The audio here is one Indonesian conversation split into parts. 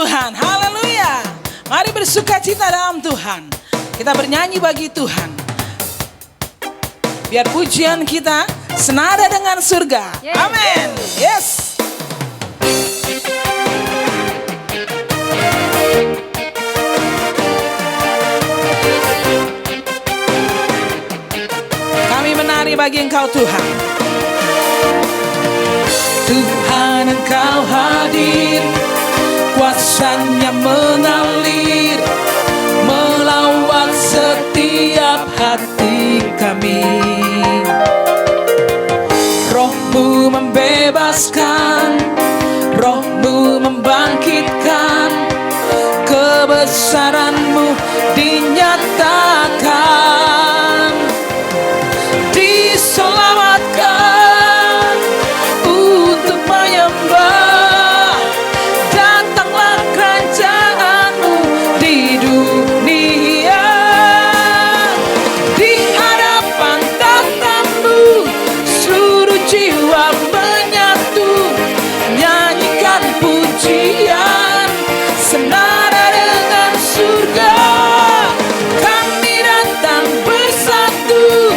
Tuhan. Haleluya. Mari bersukacita dalam Tuhan. Kita bernyanyi bagi Tuhan. Biar pujian kita senada dengan surga. Amin. Yes. Kami menari bagi Engkau Tuhan. Tuhan Engkau hadir, kuasanya mengalir, melawat setiap hati kami. Roh-Mu membebaskan, Roh-Mu membangkitkan, kebesaran-Mu dinyatakan, diselamatkan untuk menyembah. Datanglah kerajaan-Mu di dunia, di hadapan tahta-Mu seluruh jiwa menyatu, nyanyikan pujian senada dengan surga. Kami datang bersatu,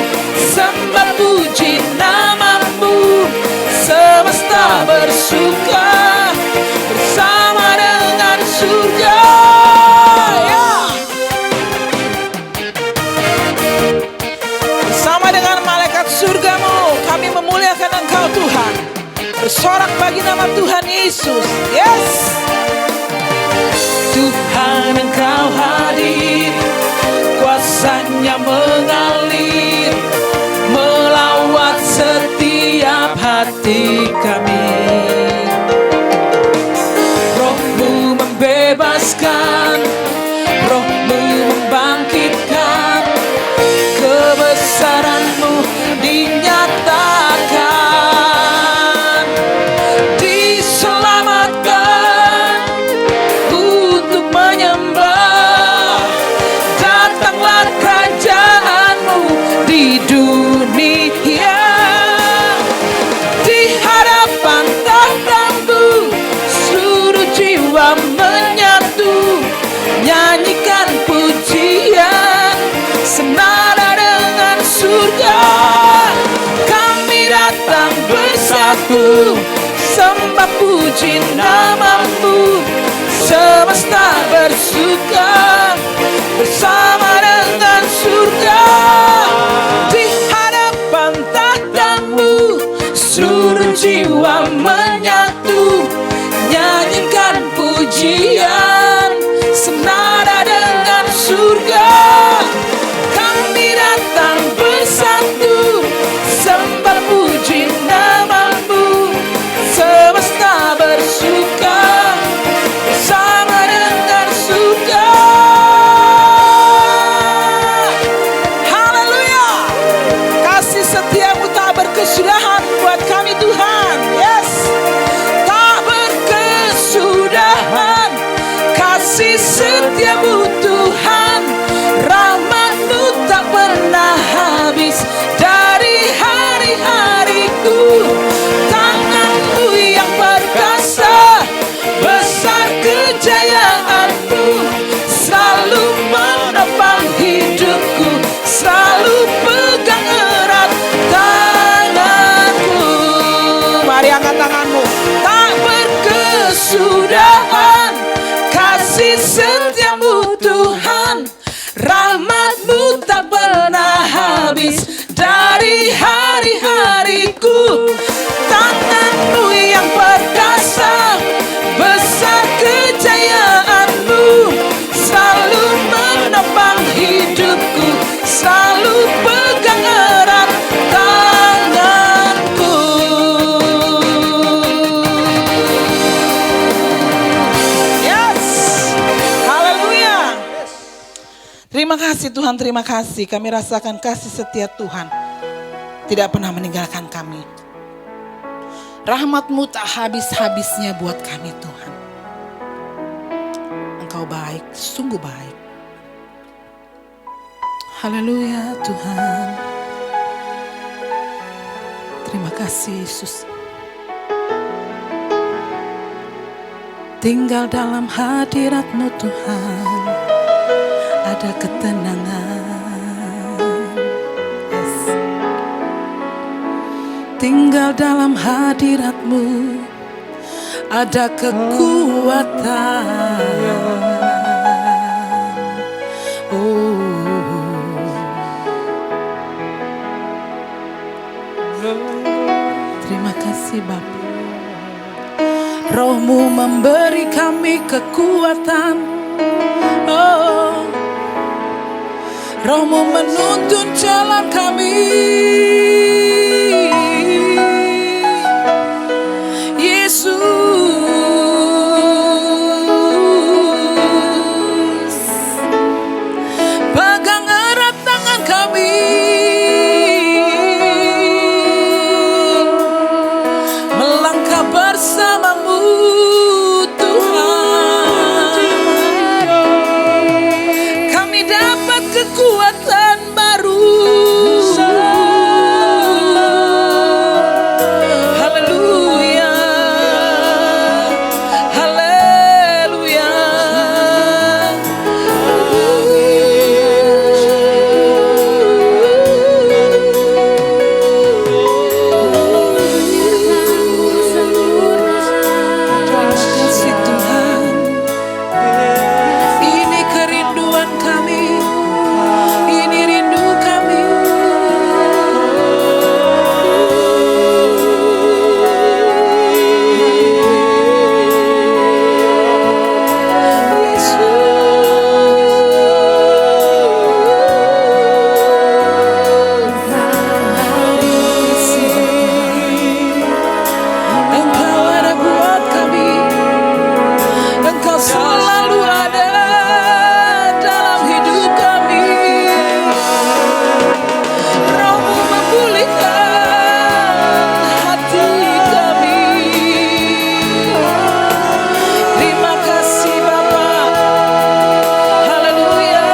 sembah puji nama-Mu, semesta bersuka bersama dengan surga. Ya. Bersama dengan malaikat surga-Mu, kami memuliakan Engkau Tuhan, bersorak bagi nama Tuhan Yesus. Yes. Tuhan Engkau hadir, kuasanya mengalir, melawat setiap hati kami. Roh-Mu membebaskan, Roh-Mu membangkitkan, kebesaran-Mu dinyatakan, diselamatkan untuk menyembah. Datanglah kerajaan-Mu di dunia, di hadapan tahta-Mu seluruh jiwa menyatu, nyanyikan pujian senada dengan surga. Kami datang bersatu, sembah puji nama-Mu, semesta bersuka bersama dengan surga. Di hadapan tahta-Mu seluruh jiwa menyatu, nyanyikan pujian senada dengan surga. Kami datang bersatu, sembah puji nama-Mu, semesta bersuka bersama dengan surga. Haleluya. Kasih setia-Mu tak berkesudahan buat kami Tuhan. Yes. Tak berkesudahan, kasih setia-Mu Tuhan, rahmat-Mu tak pernah habis dari hari-hariku. Tangan-Mu yang perkasa, besar kejayaan-Mu, selalu menopang hidupku, selalu pegang erat tanganku. Mari angkat tanganmu. Tak berkesudahan, kasih setia-Mu Tuhan, rahmat-Mu tak pernah habis dari hari-hariku. Tangan-Mu yang perkasa, besar kejayaan-Mu, selalu menopang hidupku, selalu pegang erat tanganku. Yes. Haleluya. Terima kasih Tuhan, terima kasih. Kami rasakan kasih setia Tuhan tidak pernah meninggalkan kami. Rahmat-Mu tak habis-habisnya buat kami Tuhan. Engkau baik, sungguh baik. Haleluya Tuhan. Terima kasih Yesus. Tinggal dalam hadirat-Mu Tuhan, ada ketenangan. Yes. Tinggal dalam hadirat-Mu, ada kekuatan. Terima kasih Bapa. Roh-Mu memberi kami kekuatan. Roh-Mu menuntun jalan kami. Yesus, pegang erat tangan kami. Melangkah bersama-Mu Tuhan. Kami dapat kekuatan baru. Haleluya, haleluya. Terima kasih Tuhan. Ini kerinduan kami. Ini rindu kami. Engkau ada buat kami. Engkau selalu ada dalam hidup kami. Roh-Mu memulihkan hati kami. Terima kasih Bapa. Haleluya.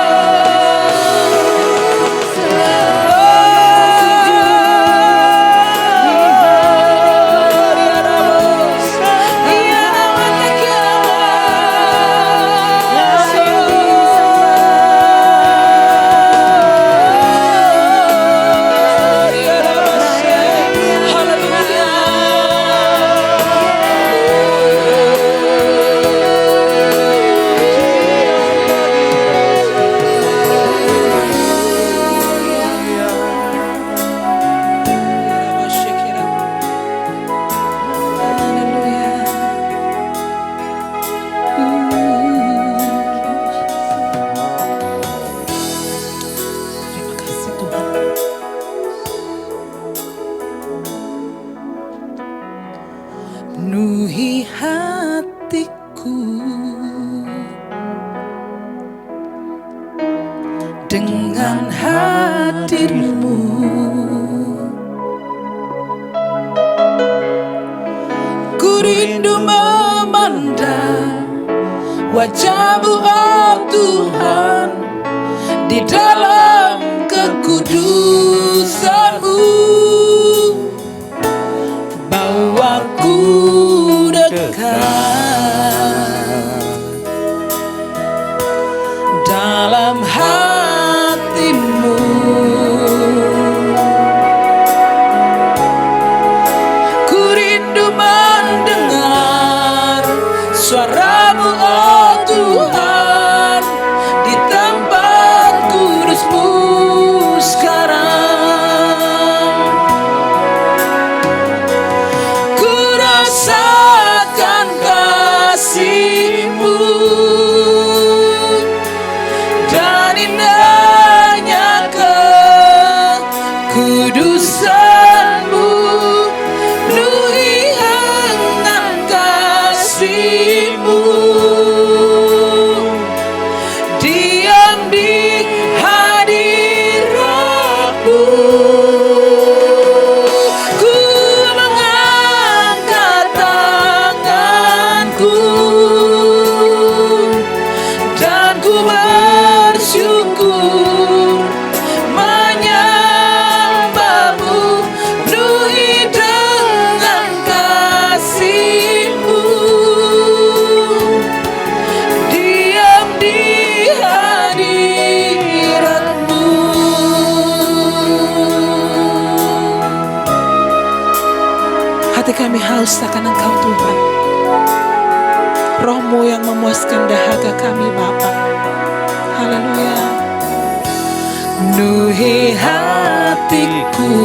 Terima kasih Tuhan. Penuhi hatiku dengan hadir-Mu. Ku rindu memandang wajah-Mu, oh Tuhan, di dalam kekudusan-Mu. Bawaku dekat dalam hati-Mu. Ku rindu mendengar suara-Mu, oh Tuhan, di tempat kudus-Mu. kami haus akan Engkau Tuhan. Roh-Mu yang memuaskan dahaga kami Bapa. Haleluya. Penuhi hatiku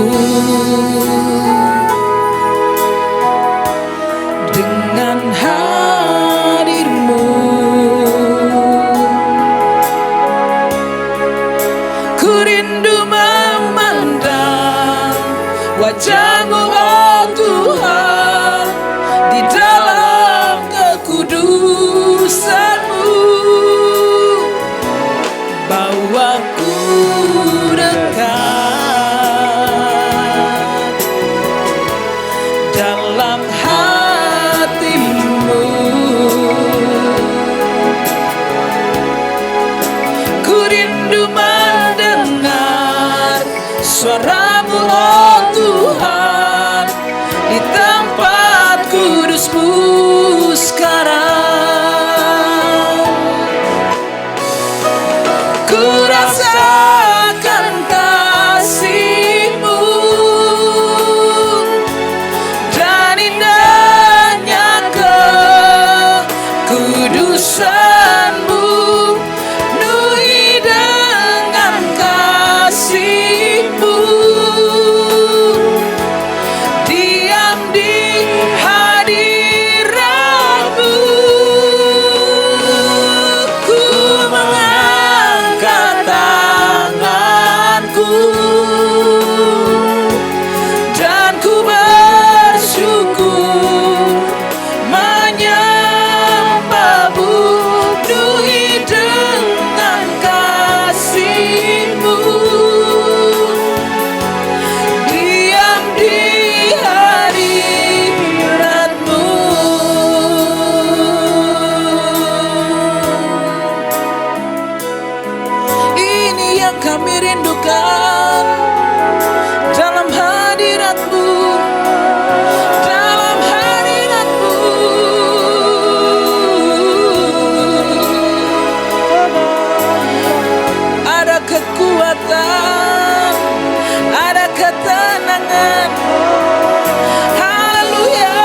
dengan hadir-Mu. Ku rindu memandang wajah-Mu, oh Tuhan, di dalam kekudusan-Mu. Bawaku dekat dalam hati-Mu. Ku rindu mendengar suara-Mu, oh Tuhan, di tempat kudus-Mu sekarang. Ku rasakan kasih-Mu dan indahnya kekudusan-Mu. Penuhi dengan kasih-Mu, diam di hadirat-Mu. Ku mengangkat tanganku dan ku bersyukur menyembah-Mu. Penuhi dengan kasih-Mu, diam di hadirat-Mu. Ini yang kami rindukan, dalam hadirat-Mu, dalam hadirat-Mu. Ada kekuatan, ada ketenangan. Haleluya.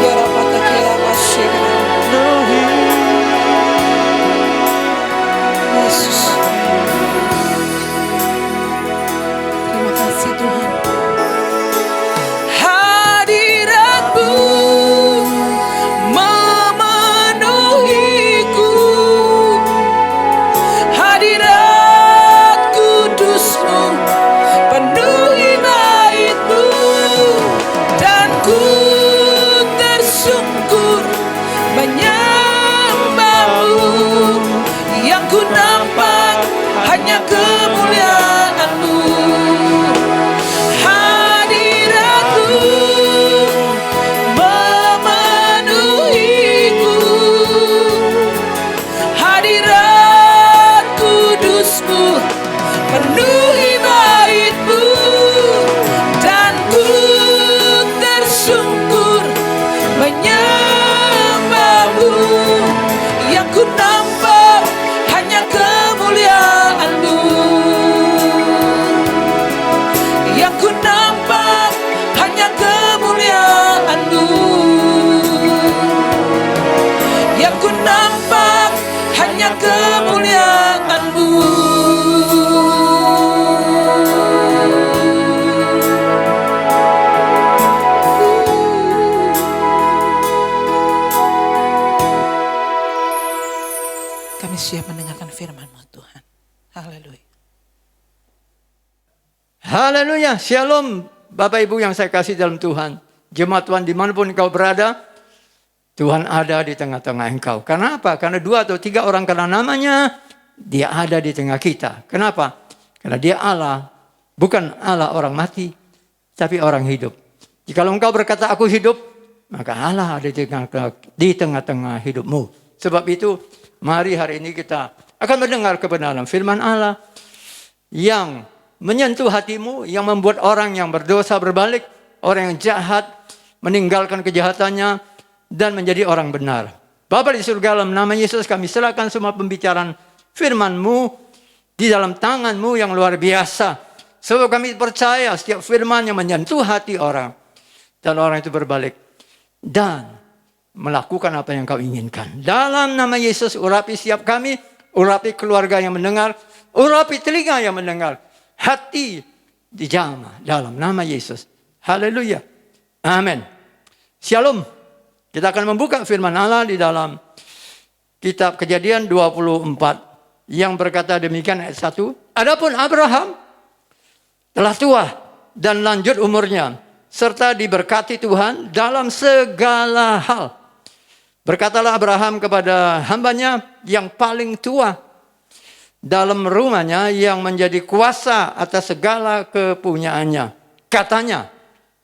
Kira pata kira masyik. Yesus. Terima kasih Tuhan. Hadirat-Mu memenuhiku, hadirat kudus-Mu penuhi bait-Mu, dan ku tersungkur menyembah-Mu. Yang ku nampak hanya kemuliaan-Mu. Hadirat-Mu memenuhiku, hadirat kudus-Mu penuhi bait-Mu, dan ku tersungkur menyembah-Mu. Yang ku nampak hanya kemuliaan-Mu. Yang ku nampak hanya kemuliaan-Mu. Yang ku nampak hanya kemuliaan-Mu. Kami siap mendengarkan firman-Mu Tuhan. Haleluya. Haleluya, shalom Bapak Ibu yang saya kasih dalam Tuhan. Jemaat Tuhan dimanapun engkau berada, Tuhan ada di tengah-tengah engkau. Karena apa? Karena 2 atau 3 orang kena namanya, Dia ada di tengah kita. Kenapa? Karena Dia Allah, bukan Allah orang mati, tapi orang hidup. Jikalau engkau berkata aku hidup, maka Allah ada di tengah-tengah hidupmu. Sebab itu, mari hari ini kita akan mendengar kebenaran firman Allah yang menyentuh hatimu, yang membuat orang yang berdosa berbalik, orang yang jahat meninggalkan kejahatannya dan menjadi orang benar. Bapa di surga, dalam nama Yesus kami serahkan semua pembicaraan firman-Mu di dalam tangan-Mu yang luar biasa. Sebab kami percaya setiap firman yang menyentuh hati orang. Dan orang itu berbalik. Dan melakukan apa yang Kau inginkan. Dalam nama Yesus, urapi setiap kami. Urapi keluarga yang mendengar. Urapi telinga yang mendengar. Hati dijamah dalam nama Yesus. Haleluya. Amin. Shalom. Kita akan membuka firman Allah di dalam kitab Kejadian 24. Yang berkata demikian ayat 1. Adapun Abraham telah tua dan lanjut umurnya. Serta diberkati Tuhan dalam segala hal. Berkatalah Abraham kepada hambanya yang paling tua dalam rumahnya yang menjadi kuasa atas segala kepunyaannya. Katanya,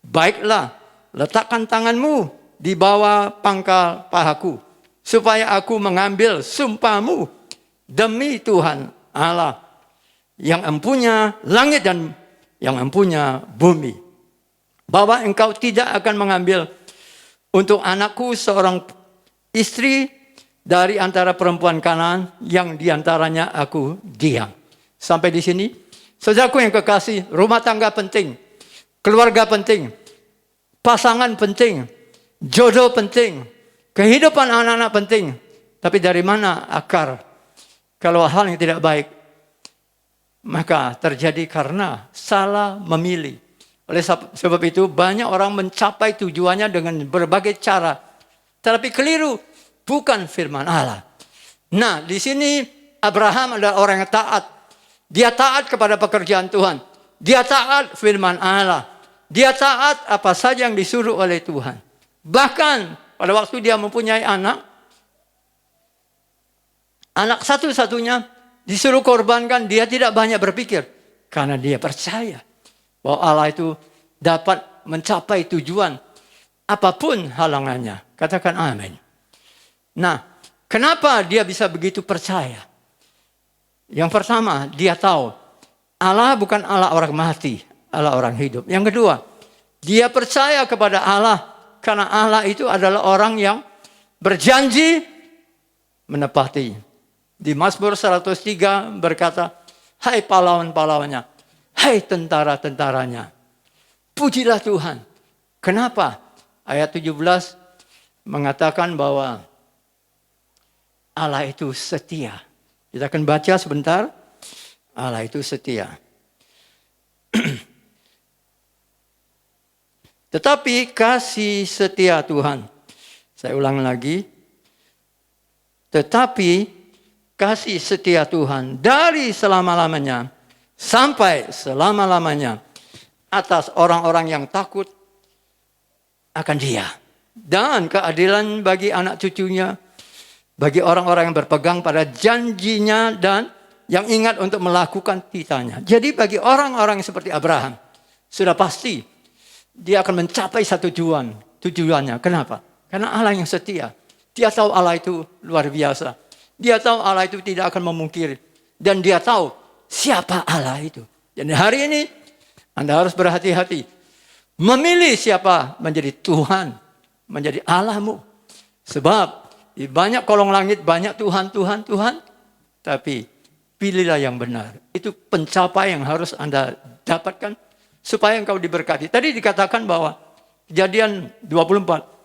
baiklah, letakkan tanganmu di bawah pangkal pahaku, supaya aku mengambil sumpahmu demi Tuhan Allah yang empunya langit dan yang empunya bumi, bahwa engkau tidak akan mengambil untuk anakku seorang istri dari antara perempuan Kanaan yang diantaranya aku diam. Sampai di sini, saudaraku yang kekasih, rumah tangga penting, keluarga penting, pasangan penting, jodoh penting, kehidupan anak-anak penting. Tapi dari mana akar? Kalau hal yang tidak baik, maka terjadi karena salah memilih. Oleh sebab itu banyak orang mencapai tujuannya dengan berbagai cara. Tetapi keliru, bukan firman Allah. Nah, di sini Abraham adalah orang yang taat. Dia taat kepada pekerjaan Tuhan. Dia taat firman Allah. Dia taat apa saja yang disuruh oleh Tuhan. Bahkan pada waktu dia mempunyai anak satu-satunya disuruh korbankan, dia tidak banyak berpikir. Karena dia percaya bahwa Allah itu dapat mencapai tujuan apapun halangannya. Katakan amin. Nah, kenapa dia bisa begitu percaya? Yang pertama, dia tahu Allah bukan Allah orang mati, Allah orang hidup. Yang kedua, dia percaya kepada Allah karena Allah itu adalah orang yang berjanji menepati. Di Mazmur 103 berkata, hai pahlawan-pahlawannya, hai tentara-tentaranya, pujilah Tuhan. Kenapa? Ayat 17 mengatakan bahwa Allah itu setia. Kita akan baca sebentar. Allah itu setia. Tetapi kasih setia Tuhan. Saya ulang lagi. Tetapi kasih setia Tuhan dari selama-lamanya sampai selama-lamanya atas orang-orang yang takut akan Dia. Dan keadilan bagi anak cucunya, bagi orang-orang yang berpegang pada janjinya dan yang ingat untuk melakukan titanya. Jadi bagi orang-orang seperti Abraham, sudah pasti dia akan mencapai satu tujuannya. Kenapa? Karena Allah yang setia. Dia tahu Allah itu luar biasa. Dia tahu Allah itu tidak akan memungkiri. Dan dia tahu siapa Allah itu. Jadi hari ini Anda harus berhati-hati. Memilih siapa menjadi Tuhan, menjadi Allahmu. Sebab di banyak kolong langit, banyak Tuhan. Tapi pilihlah yang benar. Itu pencapaian yang harus Anda dapatkan supaya engkau diberkati. Tadi dikatakan bahwa Kejadian 24.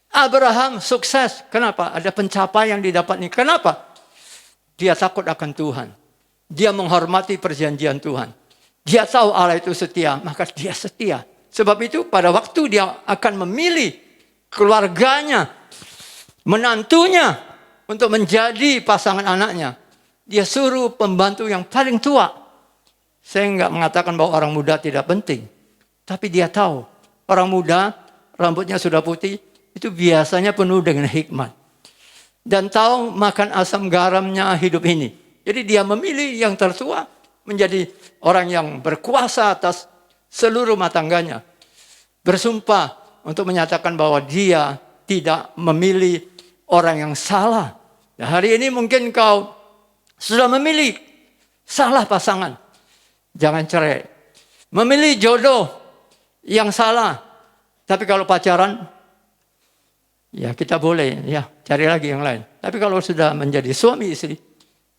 Abraham sukses. Kenapa? Ada pencapaian yang didapatnya. Kenapa? Dia takut akan Tuhan. Dia menghormati perjanjian Tuhan. Dia tahu Allah itu setia, maka dia setia. Sebab itu pada waktu dia akan memilih keluarganya, menantunya untuk menjadi pasangan anaknya, dia suruh pembantu yang paling tua. Saya enggak mengatakan bahwa orang muda tidak penting. Tapi dia tahu orang muda rambutnya sudah putih, itu biasanya penuh dengan hikmat. Dan tahu makan asam garamnya hidup ini. Jadi dia memilih yang tertua menjadi orang yang berkuasa atas seluruh rumah tangganya. Bersumpah untuk menyatakan bahwa dia tidak memilih orang yang salah. Nah, hari ini mungkin kau sudah memilih salah pasangan. Jangan cerai. Memilih jodoh yang salah. Tapi kalau pacaran, ya kita boleh ya cari lagi yang lain. Tapi kalau sudah menjadi suami istri,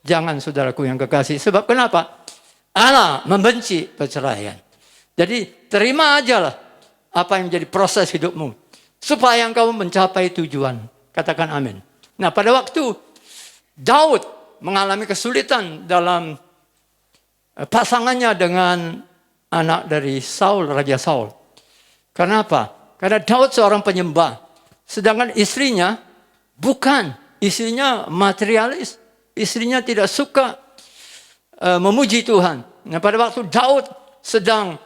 Jangan saudaraku yang kekasih. Sebab kenapa? Allah membenci perceraian. Jadi terima aja lah apa yang menjadi proses hidupmu. Supaya engkau mencapai tujuan. Katakan amin. Nah pada waktu Daud mengalami kesulitan dalam pasangannya dengan anak dari Saul, Raja Saul. Kenapa? Karena Daud seorang penyembah. Sedangkan istrinya bukan. Istrinya materialis. Istrinya tidak suka memuji Tuhan. Nah pada waktu Daud sedang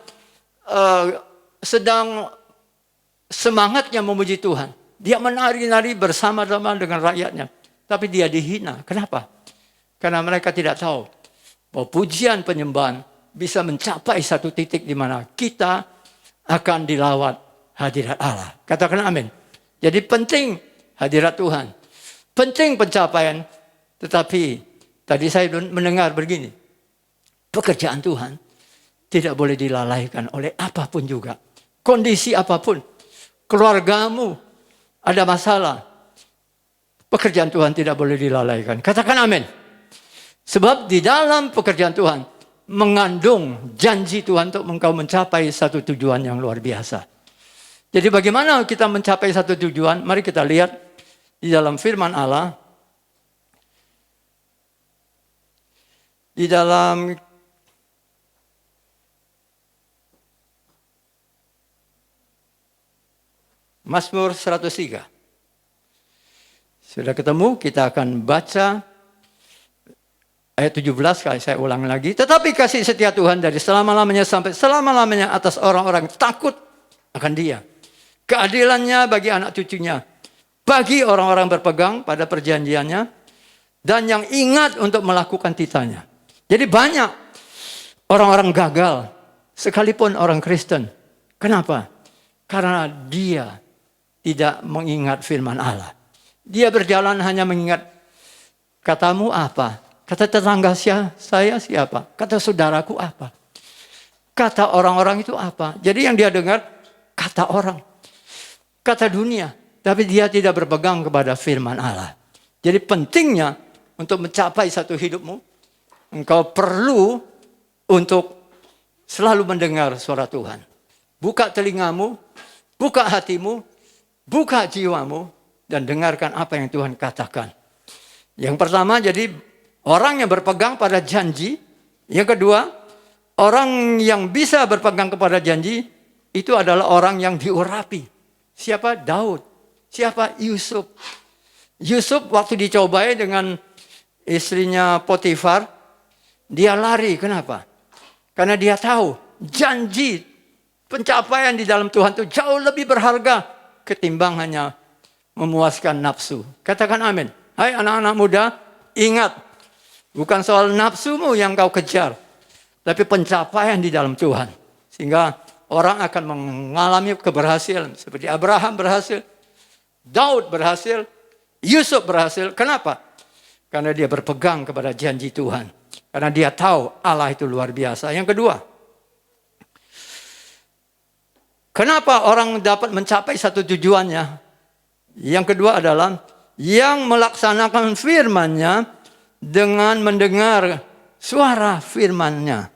semangatnya memuji Tuhan. Dia menari-nari bersama-sama dengan rakyatnya. Tapi dia dihina. Kenapa? Karena mereka tidak tahu bahwa pujian penyembahan bisa mencapai satu titik di mana kita akan dilawat hadirat Allah. Katakan amin. Jadi penting hadirat Tuhan. Penting pencapaian. Tetapi tadi saya mendengar begini. Pekerjaan Tuhan tidak boleh dilalaikan oleh apapun juga. Kondisi apapun. Keluargamu ada masalah. Pekerjaan Tuhan tidak boleh dilalaikan. Katakan amin. Sebab di dalam pekerjaan Tuhan mengandung janji Tuhan untuk engkau mencapai satu tujuan yang luar biasa. Jadi bagaimana kita mencapai satu tujuan? Mari kita lihat di dalam firman Allah. Di dalam Mazmur 103. Sudah ketemu, kita akan baca ayat 17, kali saya ulang lagi. Tetapi kasih setia Tuhan dari selama-lamanya sampai selama-lamanya atas orang-orang takut akan Dia. Keadilannya bagi anak cucunya. Bagi orang-orang berpegang pada perjanjiannya. Dan yang ingat untuk melakukan titanya. Jadi banyak orang-orang gagal. Sekalipun orang Kristen. Kenapa? Karena dia tidak mengingat firman Allah. Dia berjalan hanya mengingat katamu apa? Kata tetangga saya siapa? Kata saudaraku apa? Kata orang-orang itu apa? Jadi yang dia dengar kata orang. Kata dunia. Tapi dia tidak berpegang kepada firman Allah. Jadi pentingnya untuk mencapai satu hidupmu. Engkau perlu untuk selalu mendengar suara Tuhan. Buka telingamu. Buka hatimu. Buka jiwamu. Dan dengarkan apa yang Tuhan katakan. Yang pertama jadi orang yang berpegang pada janji. Yang kedua, orang yang bisa berpegang kepada janji itu adalah orang yang diurapi. Siapa? Daud. Siapa? Yusuf. Yusuf waktu dicobai dengan istrinya Potifar, dia lari. Kenapa? Karena dia tahu janji pencapaian di dalam Tuhan itu jauh lebih berharga ketimbang hanya memuaskan nafsu. Katakan amin. Hai anak-anak muda, ingat. Bukan soal nafsumu yang kau kejar. Tapi pencapaian di dalam Tuhan. Sehingga orang akan mengalami keberhasilan. Seperti Abraham berhasil. Daud berhasil. Yusuf berhasil. Kenapa? Karena dia berpegang kepada janji Tuhan. Karena dia tahu Allah itu luar biasa. Yang kedua. Kenapa orang dapat mencapai satu tujuannya? Yang kedua adalah yang melaksanakan firman-Nya dengan mendengar suara firman-Nya.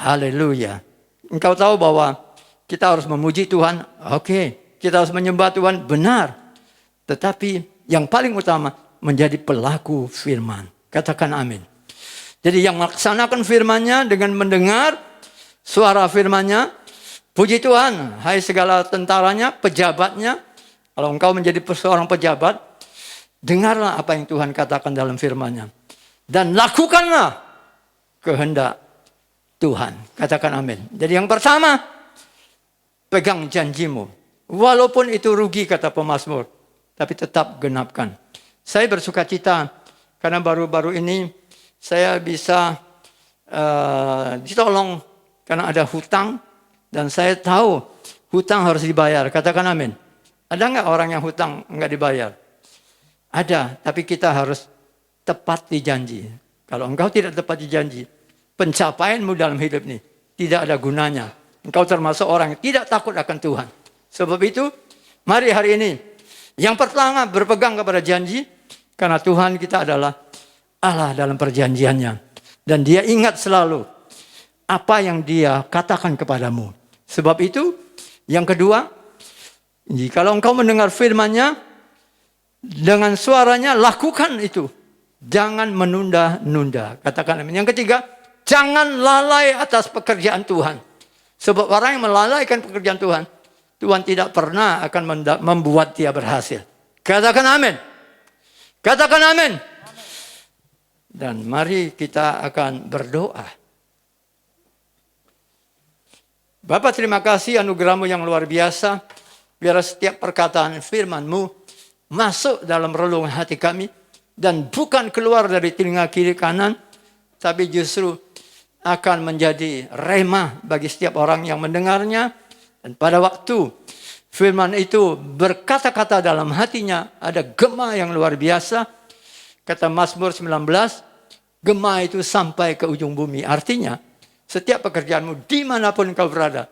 Haleluya. Engkau tahu bahwa kita harus memuji Tuhan. Oke. Kita harus menyembah Tuhan. Benar. Tetapi yang paling utama menjadi pelaku firman. Katakan amin. Jadi yang melaksanakan firman-Nya dengan mendengar suara firman-Nya. Puji Tuhan. Hai segala tentaranya, pejabatnya. Kalau engkau menjadi seorang pejabat, dengarlah apa yang Tuhan katakan dalam firman-Nya. Dan lakukanlah kehendak Tuhan. Katakan amin. Jadi yang pertama, pegang janjimu. Walaupun itu rugi kata pemazmur. Tapi tetap genapkan. Saya bersuka cita. Karena baru-baru ini saya bisa ditolong. Karena ada hutang. Dan saya tahu hutang harus dibayar. Katakan amin. Ada nggak orang yang hutang nggak dibayar? Ada, tapi kita harus tepat di janji. Kalau engkau tidak tepat di janji, pencapaianmu dalam hidup ini tidak ada gunanya. Engkau termasuk orang yang tidak takut akan Tuhan. Sebab itu, mari hari ini, yang pertama berpegang kepada janji, karena Tuhan kita adalah Allah dalam perjanjiannya. Dan dia ingat selalu apa yang dia katakan kepadamu. Sebab itu, yang kedua, jikalau engkau mendengar firman-Nya, dengan suaranya lakukan itu. Jangan menunda-nunda. Katakan amin. Yang ketiga, jangan lalai atas pekerjaan Tuhan. Sebab orang yang melalaikan pekerjaan Tuhan, Tuhan tidak pernah akan membuat dia berhasil. Katakan amin. Katakan amin. Dan mari kita akan berdoa. Bapa, terima kasih anugerah-Mu yang luar biasa. Biar setiap perkataan firman-Mu masuk dalam relung hati kami. Dan bukan keluar dari telinga kiri kanan. Tapi justru akan menjadi rema bagi setiap orang yang mendengarnya. Dan pada waktu firman itu berkata-kata dalam hatinya, ada gema yang luar biasa. Kata Mazmur 19, gema itu sampai ke ujung bumi. Artinya, setiap pekerjaanmu dimanapun engkau berada,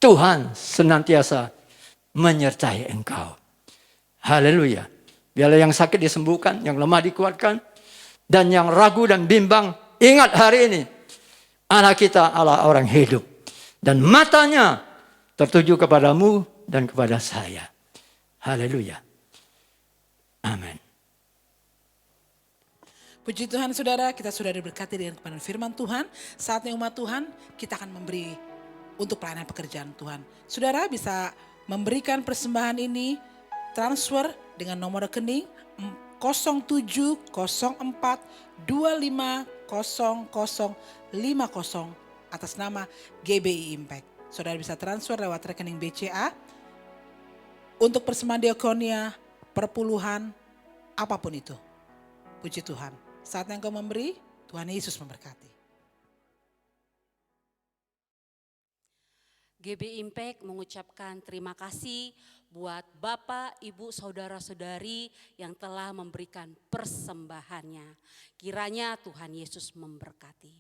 Tuhan senantiasa menyertai engkau. Haleluya. Biarlah yang sakit disembuhkan, yang lemah dikuatkan, dan yang ragu dan bimbang, ingat hari ini, Allah kita Allah orang hidup. Dan matanya tertuju kepadamu dan kepada saya. Haleluya. Amin. Puji Tuhan saudara, kita sudah diberkati dengan kebenaran firman Tuhan. Saatnya umat Tuhan, kita akan memberi untuk pelayanan pekerjaan Tuhan. Saudara bisa memberikan persembahan ini, transfer dengan nomor rekening 0704250050 atas nama GBI Impact. Saudara bisa transfer lewat rekening BCA untuk persembahan diakonia, perpuluhan, apapun itu. Puji Tuhan. Saatnya engkau memberi, Tuhan Yesus memberkati. GB Impact mengucapkan terima kasih buat Bapak, Ibu, Saudara-saudari yang telah memberikan persembahannya. Kiranya Tuhan Yesus memberkati.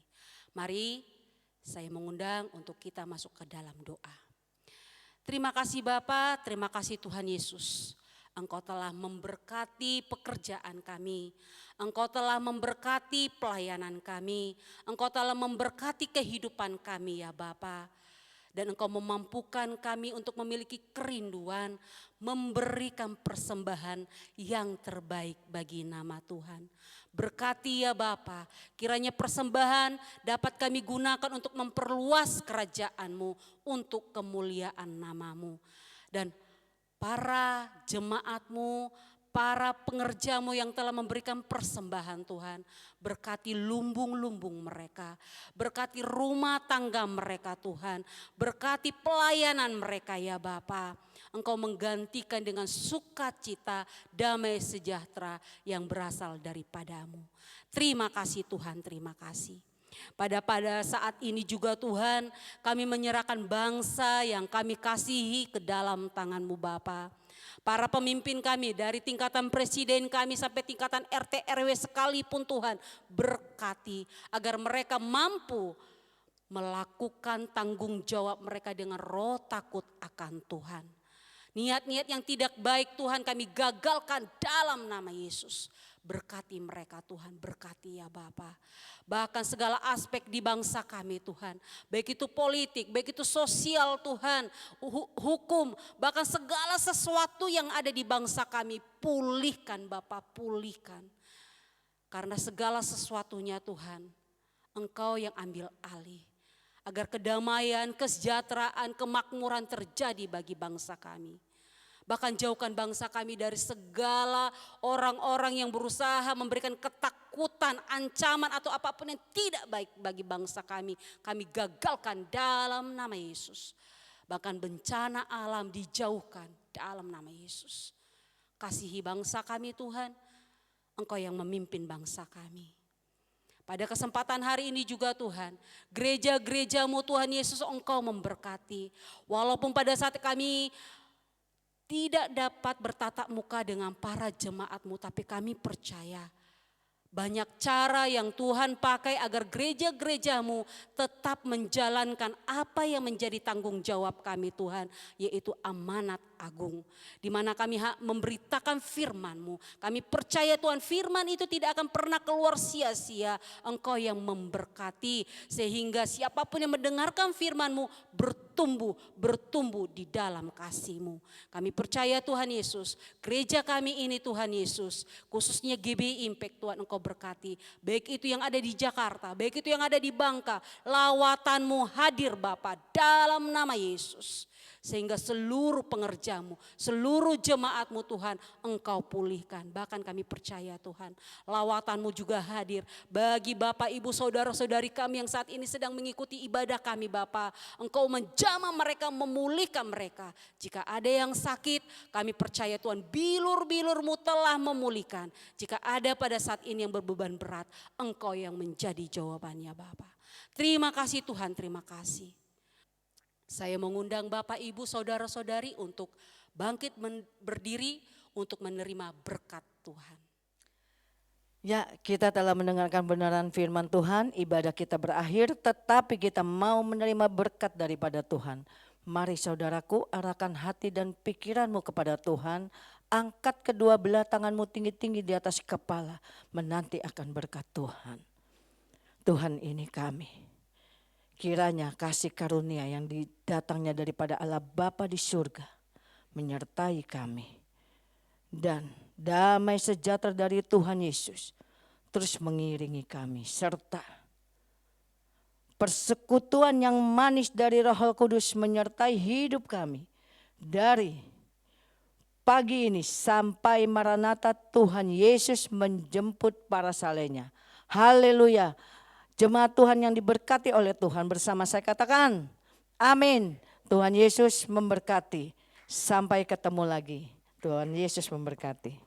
Mari saya mengundang untuk kita masuk ke dalam doa. Terima kasih Bapak, terima kasih Tuhan Yesus. Engkau telah memberkati pekerjaan kami. Engkau telah memberkati pelayanan kami. Engkau telah memberkati kehidupan kami ya Bapa. Dan Engkau memampukan kami untuk memiliki kerinduan memberikan persembahan yang terbaik bagi nama Tuhan. Berkati ya Bapa, kiranya persembahan dapat kami gunakan untuk memperluas kerajaan-Mu untuk kemuliaan nama-Mu. Dan para jemaat-Mu, para pengerja-Mu yang telah memberikan persembahan Tuhan, berkati lumbung-lumbung mereka, berkati rumah tangga mereka Tuhan, berkati pelayanan mereka ya Bapa. Engkau menggantikan dengan sukacita, damai sejahtera yang berasal daripada-Mu. Terima kasih Tuhan, terima kasih. Pada saat ini juga Tuhan, kami menyerahkan bangsa yang kami kasihi ke dalam tangan-Mu Bapa. Para pemimpin kami dari tingkatan presiden kami sampai tingkatan RT RW sekalipun Tuhan, berkati agar mereka mampu melakukan tanggung jawab mereka dengan roh takut akan Tuhan. Niat-niat yang tidak baik Tuhan kami gagalkan dalam nama Yesus. Berkati mereka Tuhan, berkati ya Bapa. Bahkan segala aspek di bangsa kami Tuhan. Baik itu politik, baik itu sosial Tuhan. Hukum, bahkan segala sesuatu yang ada di bangsa kami. Pulihkan Bapa, pulihkan. Karena segala sesuatunya Tuhan, Engkau yang ambil alih. Agar kedamaian, kesejahteraan, kemakmuran terjadi bagi bangsa kami. Bahkan jauhkan bangsa kami dari segala orang-orang yang berusaha memberikan ketakutan, ancaman atau apapun yang tidak baik bagi bangsa kami. Kami gagalkan dalam nama Yesus. Bahkan bencana alam dijauhkan dalam nama Yesus. Kasihi bangsa kami Tuhan, Engkau yang memimpin bangsa kami. Pada kesempatan hari ini juga Tuhan, gereja-gereja-Mu Tuhan Yesus Engkau memberkati. Walaupun pada saat kami tidak dapat bertatap muka dengan para jemaat-Mu, tapi kami percaya Banyak cara yang Tuhan pakai agar gereja-gerejamu tetap menjalankan apa yang menjadi tanggung jawab kami Tuhan, yaitu amanat agung. Di mana kami memberitakan firman-Mu. Kami percaya Tuhan, firman itu tidak akan pernah keluar sia-sia. Engkau yang memberkati sehingga siapapun yang mendengarkan firman-Mu bertumbuh di dalam kasih-Mu. Kami percaya Tuhan Yesus, gereja kami ini Tuhan Yesus, khususnya GBI Impact Tuhan Engkau berkati. Baik itu yang ada di Jakarta, baik itu yang ada di Bangka, lawatanmu hadir Bapa dalam nama Yesus. Sehingga seluruh pengerjamu, seluruh jemaatmu Tuhan Engkau pulihkan. Bahkan kami percaya Tuhan, lawatanmu juga hadir bagi Bapak Ibu saudara-saudari kami yang saat ini sedang mengikuti ibadah kami Bapa. Engkau menjamah mereka, memulihkan mereka. Jika ada yang sakit, kami percaya Tuhan bilur-bilur-Mu telah memulihkan. Jika ada pada saat ini yang berbeban berat, Engkau yang menjadi jawabannya Bapa. Terima kasih Tuhan, terima kasih. Saya mengundang Bapak Ibu saudara-saudari untuk bangkit berdiri untuk menerima berkat Tuhan. Ya, kita telah mendengarkan benaran firman Tuhan, ibadah kita berakhir, tetapi kita mau menerima berkat daripada Tuhan. Mari saudaraku, arahkan hati dan pikiranmu kepada Tuhan, angkat kedua belah tanganmu tinggi-tinggi di atas kepala, menanti akan berkat Tuhan. Tuhan ini kami. Kiranya kasih karunia yang datangnya daripada Allah Bapa di surga menyertai kami. Dan damai sejahtera dari Tuhan Yesus terus mengiringi kami. Serta persekutuan yang manis dari Roh Kudus menyertai hidup kami. Dari pagi ini sampai Maranatha Tuhan Yesus menjemput para salehnya. Haleluya. Jemaat Tuhan yang diberkati oleh Tuhan bersama saya katakan, amin. Tuhan Yesus memberkati. Sampai ketemu lagi. Tuhan Yesus memberkati.